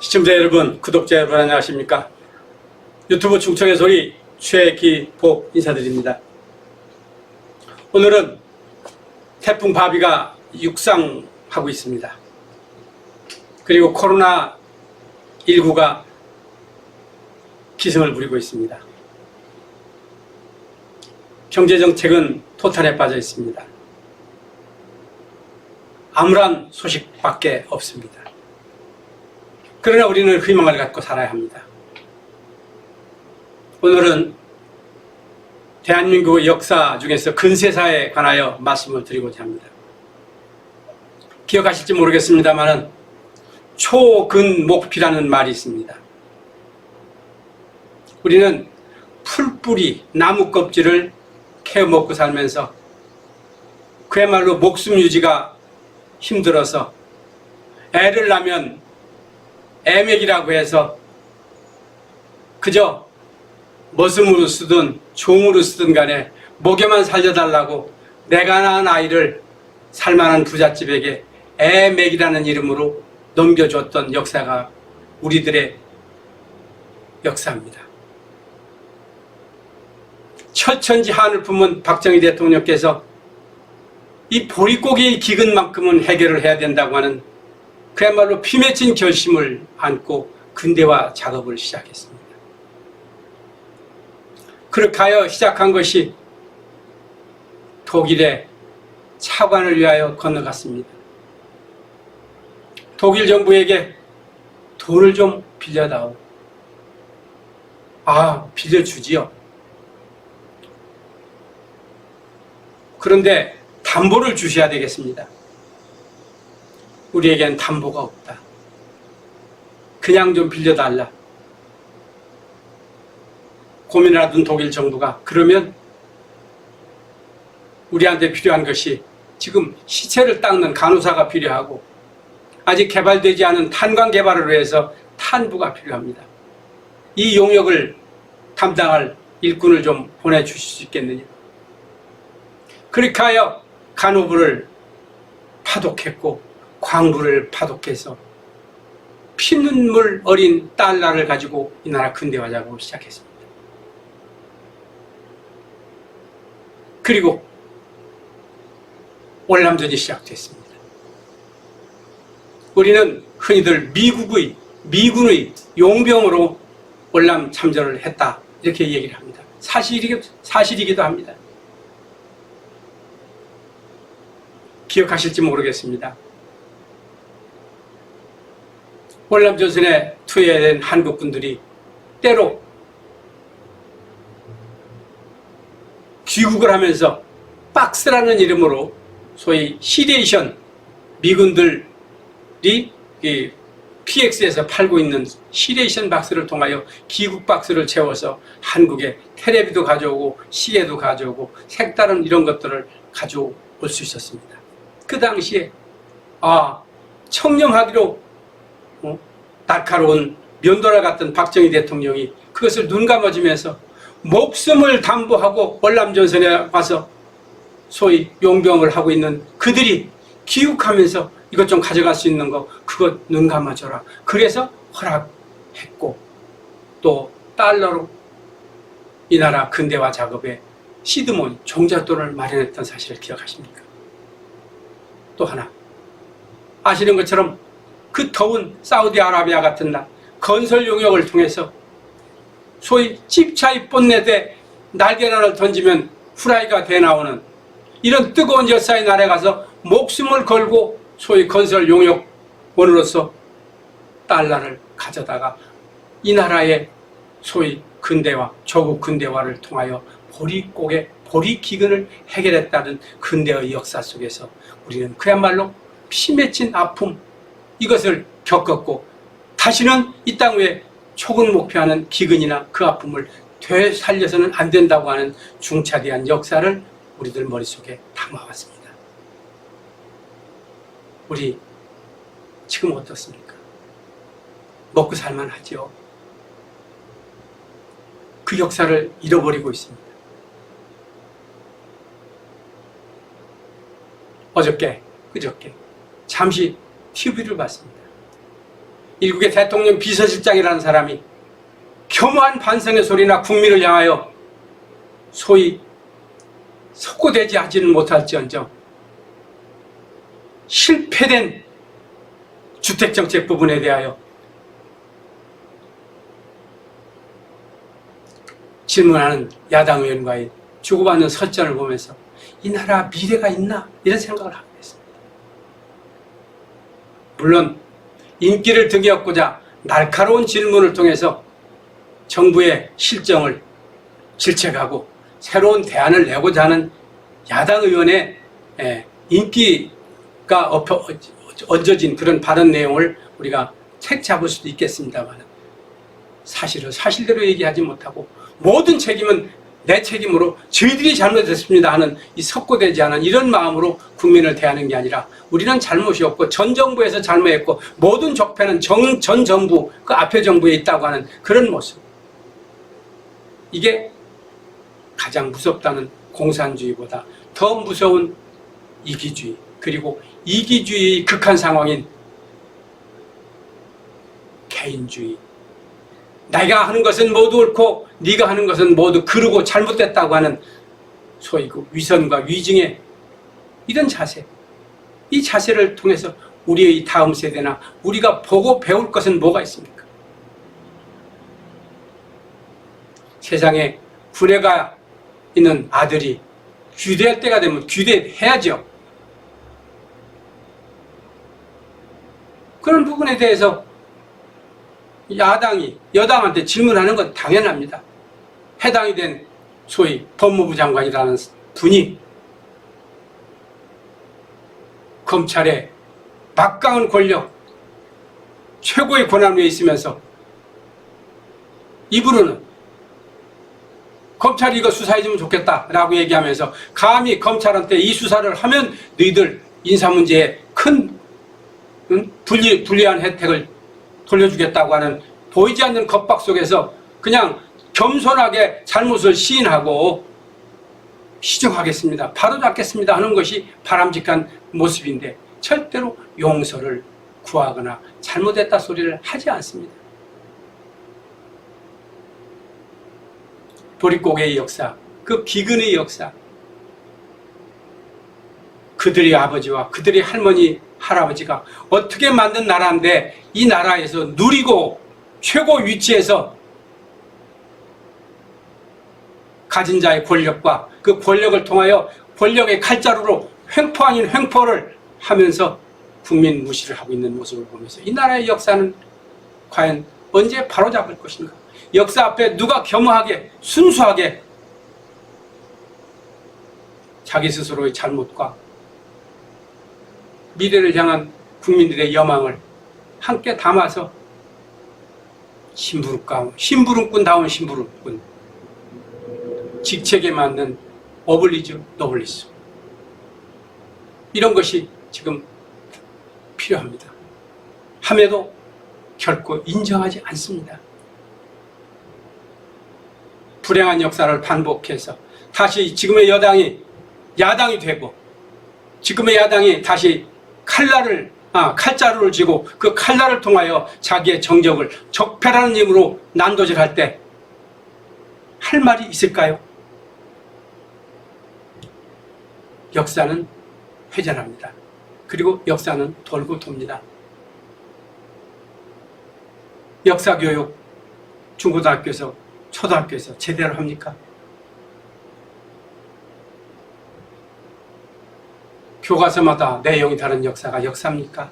시청자 여러분, 구독자 여러분 안녕하십니까? 유튜브 충청의 소리 최기복 인사드립니다. 오늘은 태풍 바비가 육상하고 있습니다. 그리고 코로나19가 기승을 부리고 있습니다. 경제정책은 토탈에 빠져 있습니다. 암울한 소식밖에 없습니다. 그러나 우리는 희망을 갖고 살아야 합니다. 오늘은 대한민국의 역사 중에서 근세사에 관하여 말씀을 드리고자 합니다. 기억하실지 모르겠습니다만 초근목피라는 말이 있습니다. 우리는 풀뿌리, 나무 껍질을 캐어 먹고 살면서 그야말로 목숨 유지가 힘들어서 애를 낳으면 애맥이라고 해서 그저 머슴으로 쓰든 종으로 쓰든 간에 먹여만 살려달라고 내가 낳은 아이를 살만한 부잣집에게 애맥이라는 이름으로 넘겨줬던 역사가 우리들의 역사입니다. 철천지 한을 품은 박정희 대통령께서 이 보릿고개의 기근만큼은 해결을 해야 된다고 하는 그야말로 피맺힌 결심을 안고 근대화 작업을 시작했습니다. 그렇게 하여 시작한 것이 독일의 차관을 위하여 건너갔습니다. 독일 정부에게 돈을 좀 빌려다오. 빌려주지요. 그런데 담보를 주셔야 되겠습니다. 우리에겐 담보가 없다. 그냥 좀 빌려달라. 고민하던 독일 정부가 그러면 우리한테 필요한 것이 지금 시체를 닦는 간호사가 필요하고 아직 개발되지 않은 탄광 개발을 위해서 탄부가 필요합니다. 이 용역을 담당할 일꾼을 좀 보내주실 수 있겠느냐. 그렇게 하여 간호부를 파독했고 광부를 파독해서 피눈물 어린 달러를 가지고 이 나라 근대화 작업을 시작했습니다. 그리고 월남전이 시작됐습니다. 우리는 흔히들 미군의 용병으로 월남 참전을 했다 이렇게 얘기를 합니다. 사실이기도 합니다. 기억하실지 모르겠습니다. 월남전선에 투여된 한국군들이 때로 귀국을 하면서 박스라는 이름으로 소위 시레이션, 미군들이 PX에서 팔고 있는 시레이션 박스를 통하여 귀국 박스를 채워서 한국에 테레비도 가져오고 시계도 가져오고 색다른 이런 것들을 가져올 수 있었습니다. 그 당시에 청렴하기로 날카로운 면도날 같은 박정희 대통령이 그것을 눈 감아주면서 목숨을 담보하고 월남전선에 와서 소위 용병을 하고 있는 그들이 귀국하면서 이것 좀 가져갈 수 있는 거 그것 눈 감아줘라. 그래서 허락했고 또 달러로 이 나라 근대화 작업에 시드몬 종잣돈을 마련했던 사실을 기억하십니까? 또 하나 아시는 것처럼 그 더운 사우디아라비아 같은 날 건설 용역을 통해서 소위 집차의 본넷에 날개란을 던지면 후라이가 돼 나오는 이런 뜨거운 역사의 날에 가서 목숨을 걸고 소위 건설 용역원으로서 달러를 가져다가 이 나라의 소위 근대화, 조국 근대화를 통하여 보릿기근을 해결했다는 근대의 역사 속에서 우리는 그야말로 피맺힌 아픔 이것을 겪었고 다시는 이 땅 위에 초근목표하는 기근이나 그 아픔을 되살려서는 안 된다고 하는 중차대한 역사를 우리들 머릿속에 담아왔습니다. 우리 지금 어떻습니까? 먹고 살만하죠? 그 역사를 잃어버리고 있습니다. 어저께, 그저께 잠시 TV를 봤습니다. 일국의 대통령 비서실장이라는 사람이 겸허한 반성의 소리나 국민을 향하여 소위 석고대지 하지는 못할지언정 실패된 주택정책 부분에 대하여 질문하는 야당 의원과의 주고받는 설전을 보면서 이 나라 미래가 있나? 이런 생각을 하고 있습니다. 물론 인기를 등에 업고자 날카로운 질문을 통해서 정부의 실정을 질책하고 새로운 대안을 내고자 하는 야당 의원의 인기가 얹어진 그런 발언 내용을 우리가 책 잡을 수도 있겠습니다만 사실은 사실대로 얘기하지 못하고 모든 책임은 내 책임으로 저희들이 잘못했습니다 하는 이 석고되지 않은 이런 마음으로 국민을 대하는 게 아니라 우리는 잘못이 없고 전 정부에서 잘못했고 모든 적폐는 전 정부 그 앞에 정부에 있다고 하는 그런 모습, 이게 가장 무섭다는 공산주의보다 더 무서운 이기주의, 그리고 이기주의의 극한 상황인 개인주의, 내가 하는 것은 모두 옳고 네가 하는 것은 모두 그르고 잘못됐다고 하는 소위 그 위선과 위증의 이런 자세, 이 자세를 통해서 우리의 다음 세대나 우리가 보고 배울 것은 뭐가 있습니까? 세상에 부레가 있는 아들이 귀대할 때가 되면 귀대해야죠. 그런 부분에 대해서 야당이 여당한테 질문하는 건 당연합니다. 해당이 된 소위 법무부 장관이라는 분이 검찰의 막강한 권력, 최고의 권한 위에 있으면서 입으로는 검찰이 이거 수사해주면 좋겠다라고 얘기하면서 감히 검찰한테 이 수사를 하면 너희들 인사문제에 큰 불리한 혜택을 돌려주겠다고 하는 보이지 않는 겁박 속에서 그냥 겸손하게 잘못을 시인하고 시정하겠습니다, 바로잡겠습니다 하는 것이 바람직한 모습인데 절대로 용서를 구하거나 잘못했다 소리를 하지 않습니다. 보릿고개의 역사, 그 비근의 역사, 그들의 아버지와 그들의 할머니, 할아버지가 어떻게 만든 나라인데 이 나라에서 누리고 최고 위치에서 가진 자의 권력과 그 권력을 통하여 권력의 칼자루로 횡포 아닌 횡포를 하면서 국민 무시를 하고 있는 모습을 보면서 이 나라의 역사는 과연 언제 바로잡을 것인가? 역사 앞에 누가 겸허하게 순수하게 자기 스스로의 잘못과 미래를 향한 국민들의 여망을 함께 담아서 심부름꾼다운 심부름꾼, 직책에 맞는 어블리주 노블리스, 이런 것이 지금 필요합니다. 함에도 결코 인정하지 않습니다. 불행한 역사를 반복해서 다시 지금의 여당이 야당이 되고 지금의 야당이 다시 칼자루를 쥐고 그 칼날을 통하여 자기의 정적을 적폐라는 힘으로 난도질할 때 할 말이 있을까요? 역사는 회전합니다. 그리고 역사는 돌고 돕니다. 역사교육 중고등학교에서 초등학교에서 제대로 합니까? 교과서마다 내용이 다른 역사가 역사입니까?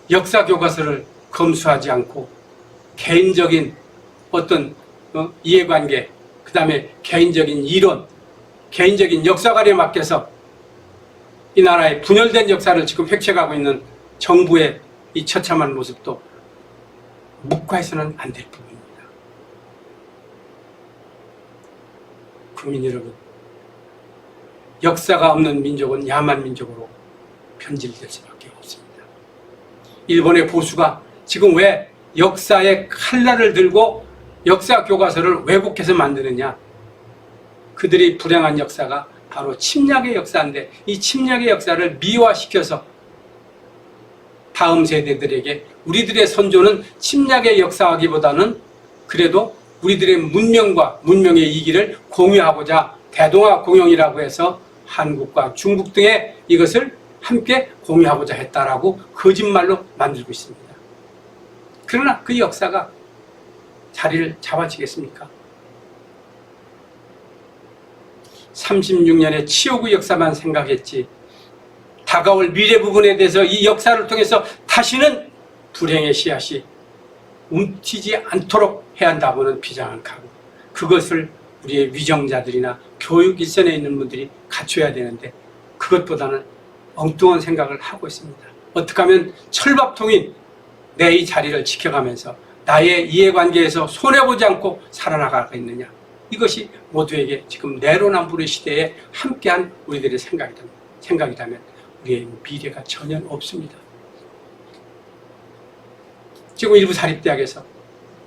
역사 교과서를 검수하지 않고 개인적인 어떤 이해관계, 그 다음에 개인적인 이론, 개인적인 역사관에 맡겨서 이 나라의 분열된 역사를 지금 획책하고 있는 정부의 이 처참한 모습도 묵과해서는 안 될 부분입니다. 국민 여러분, 역사가 없는 민족은 야만 민족으로 변질될 수밖에 없습니다. 일본의 보수가 지금 왜 역사의 칼날을 들고 역사 교과서를 왜곡해서 만드느냐? 그들이 불행한 역사가 바로 침략의 역사인데 이 침략의 역사를 미화시켜서 다음 세대들에게 우리들의 선조는 침략의 역사하기보다는 그래도 우리들의 문명과 문명의 이기를 공유하고자 대동아 공영이라고 해서 한국과 중국 등의 이것을 함께 공유하고자 했다라고 거짓말로 만들고 있습니다. 그러나 그 역사가 자리를 잡아지겠습니까? 36년의 치욕의 역사만 생각했지 다가올 미래 부분에 대해서 이 역사를 통해서 다시는 불행의 씨앗이 움트지 않도록 해야 한다고는 비장한 각오, 그것을 우리의 위정자들이나 교육 일선에 있는 분들이 갖춰야 되는데 그것보다는 엉뚱한 생각을 하고 있습니다. 어떻게 하면 철밥통인 내 이 자리를 지켜가면서 나의 이해관계에서 손해보지 않고 살아나가겠느냐, 이것이 모두에게 지금 내로남불의 시대에 함께한 우리들의 생각이라면 우리의 미래가 전혀 없습니다. 지금 일부 사립대학에서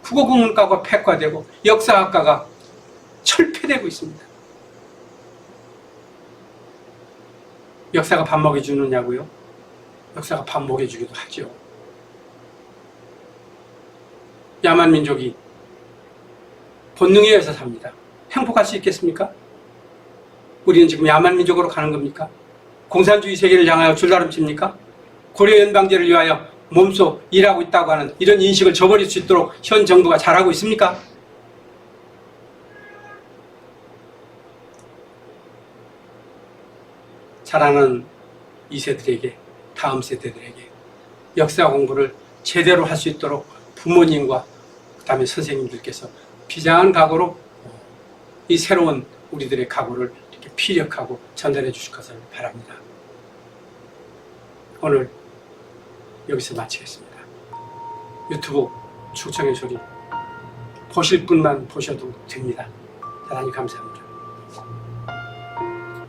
국어국문과가 폐과되고 역사학과가 철폐되고 있습니다. 역사가 밥 먹여주느냐고요? 역사가 밥 먹여주기도 하죠. 야만 민족이 본능에 의해서 삽니다. 행복할 수 있겠습니까? 우리는 지금 야만 민족으로 가는 겁니까? 공산주의 세계를 향하여 줄다름칩니까? 고려 연방제를 위하여 몸소 일하고 있다고 하는 이런 인식을 저버릴 수 있도록 현 정부가 잘하고 있습니까? 자라는 2세들에게, 다음 세대들에게 역사 공부를 제대로 할 수 있도록 부모님과 그 다음에 선생님들께서 비장한 각오로 이 새로운 우리들의 각오를 이렇게 피력하고 전달해 주실 것을 바랍니다. 오늘 여기서 마치겠습니다. 유튜브 충청의 소리 보실 분만 보셔도 됩니다. 대단히 감사합니다.